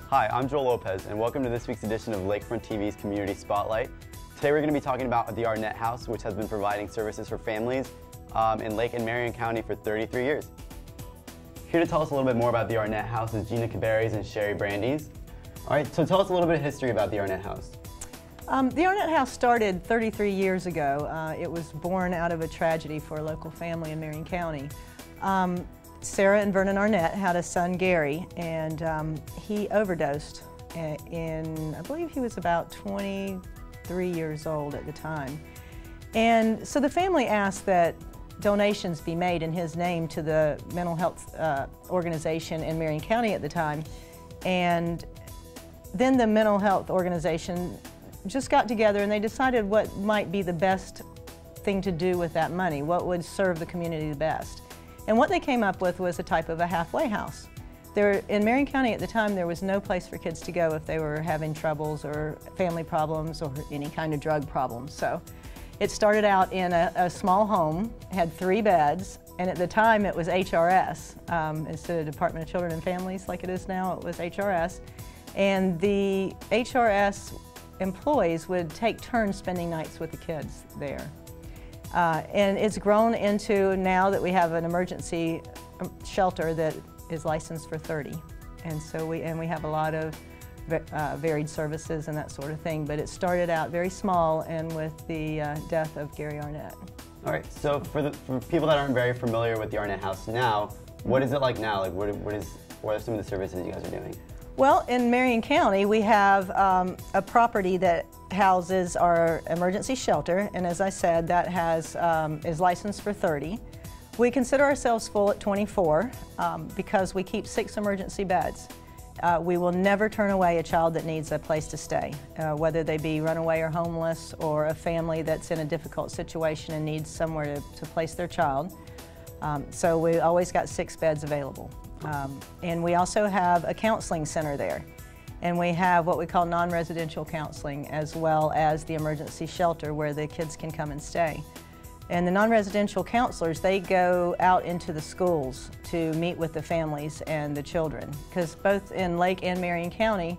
Hi, I'm Joel Lopez, and welcome to this week's edition of Lakefront TV's Community Spotlight. Today we're going to be talking about the ArnetteHouse, which has been providing services for families in Lake and Marion County for 33 years. Here to tell us a little bit more about the ArnetteHouse is Gina Cabarrys and Sherry Brandeis. All right, so tell us a little bit of history about the ArnetteHouse. The ArnetteHouse started 33 years ago. It was born out of a tragedy for a local family in Marion County. Sarah and Vernon Arnett had a son, Gary, and he overdosed I believe he was about 23 years old at the time. And so the family asked that donations be made in his name to the mental health organization in Marion County at the time. And then the mental health organization just got together and they decided what might be the best thing to do with that money, what would serve the community the best. And what they came up with was a type of a halfway house. In Marion County at the time, there was no place for kids to go if they were having troubles or family problems or any kind of drug problems. So it started out in a small home, had 3 beds, and at the time it was HRS. Instead of Department of Children and Families like it is now, it was HRS. And the HRS employees would take turns spending nights with the kids there. And it's grown into now that we have an emergency shelter that is licensed for 30. And so we have a lot of varied services and that sort of thing. But it started out very small and with the death of Gary Arnett. All right, so for people that aren't very familiar with the ArnetteHouse now, what is it like now? Like what are some of the services you guys are doing? Well, in Marion County, we have a property that houses our emergency shelter, and as I said, that is licensed for 30. We consider ourselves full at 24 because we keep 6 emergency beds. We will never turn away a child that needs a place to stay, whether they be runaway or homeless or a family that's in a difficult situation and needs somewhere to place their child. So we always got 6 beds available. And we also have a counseling center there. And we have what we call non-residential counseling as well as the emergency shelter where the kids can come and stay. And the non-residential counselors, they go out into the schools to meet with the families and the children. Because both in Lake and Marion County,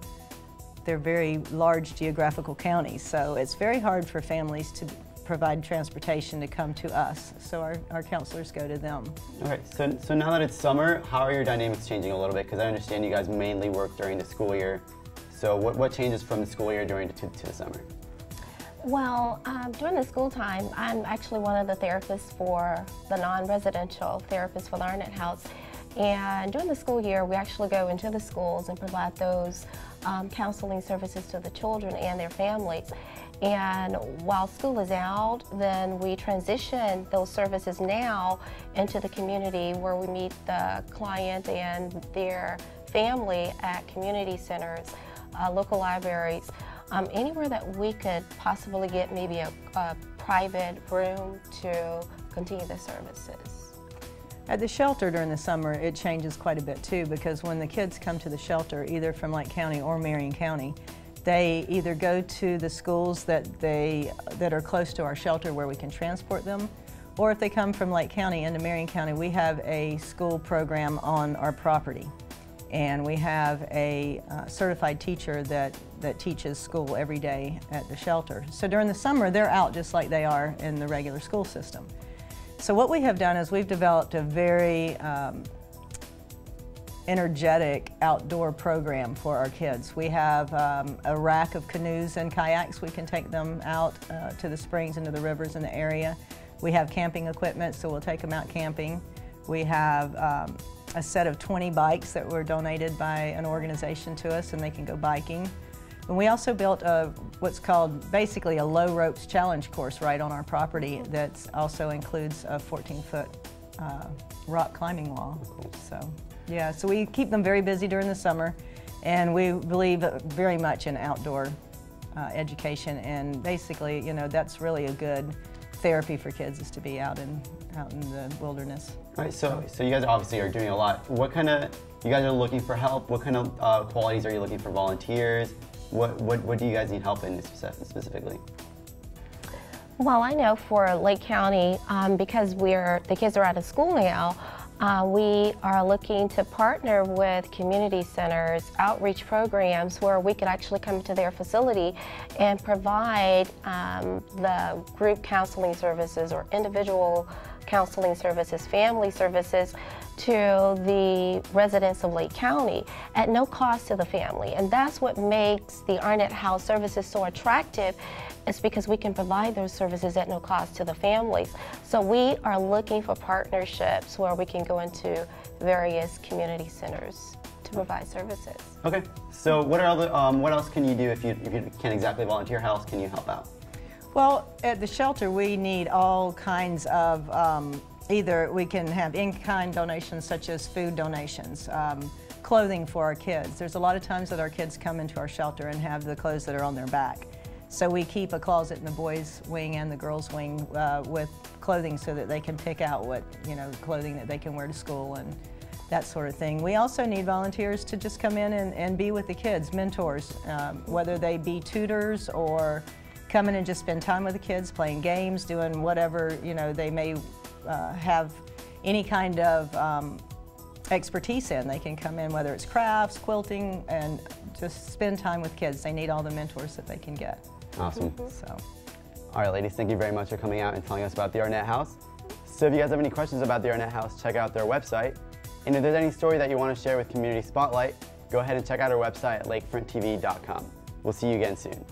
they're very large geographical counties. So it's very hard for families to provide transportation to come to us, so our counselors go to them. All right, so now that it's summer, how are your dynamics changing a little bit? Because I understand you guys mainly work during the school year. So what changes from the school year to the summer? Well, during the school time, I'm actually one of the therapists for the non-residential therapists for the ArnetteHouse. And during the school year, we actually go into the schools and provide those counseling services to the children and their families. And while school is out, then we transition those services now into the community where we meet the client and their family at community centers, local libraries, anywhere that we could possibly get maybe a private room to continue the services. At the shelter during the summer, it changes quite a bit too, because when the kids come to the shelter, either from Lake County or Marion County, they either go to the schools that are close to our shelter where we can transport them, or if they come from Lake County into Marion County, we have a school program on our property. And we have a certified teacher that teaches school every day at the shelter. So during the summer, they're out just like they are in the regular school system. So what we have done is we've developed a very energetic outdoor program for our kids. We have a rack of canoes and kayaks. We can take them out to the springs and to the rivers in the area. We have camping equipment, so we'll take them out camping. We have a set of 20 bikes that were donated by an organization to us, and they can go biking. And we also built what's called basically a low ropes challenge course right on our property that also includes a 14-foot rock climbing wall. So yeah, so we keep them very busy during the summer, and we believe very much in outdoor education, and basically, you know, that's really a good therapy for kids, is to be out in the wilderness. All right, so you guys obviously are doing a lot. You guys are looking for help. What kind of qualities are you looking for? Volunteers? What do you guys need help in specifically? Well, I know for Lake County, because the kids are out of school now, We are looking to partner with community centers, outreach programs where we could actually come to their facility and provide the group counseling services or individual counseling services, family services to the residents of Lake County at no cost to the family. And that's what makes the ArnetteHouse services so attractive, is because we can provide those services at no cost to the families. So we are looking for partnerships where we can go into various community centers to provide services. Okay, so what else can you do if you can't exactly volunteer? How else can you help out? Well, at the shelter we need all kinds of, either we can have in-kind donations such as food donations, clothing for our kids. There's a lot of times that our kids come into our shelter and have the clothes that are on their back. So we keep a closet in the boys' wing and the girls' wing with clothing so that they can pick out what, clothing that they can wear to school and that sort of thing. We also need volunteers to just come in and be with the kids, mentors, whether they be tutors or come in and just spend time with the kids, playing games, doing whatever, they may have any kind of expertise in. They can come in, whether it's crafts, quilting, and just spend time with kids. They need all the mentors that they can get. Awesome. So. All right, ladies, thank you very much for coming out and telling us about the ArnetteHouse. So if you guys have any questions about the ArnetteHouse, check out their website. And if there's any story that you want to share with Community Spotlight, go ahead and check out our website at lakefronttv.com. We'll see you again soon.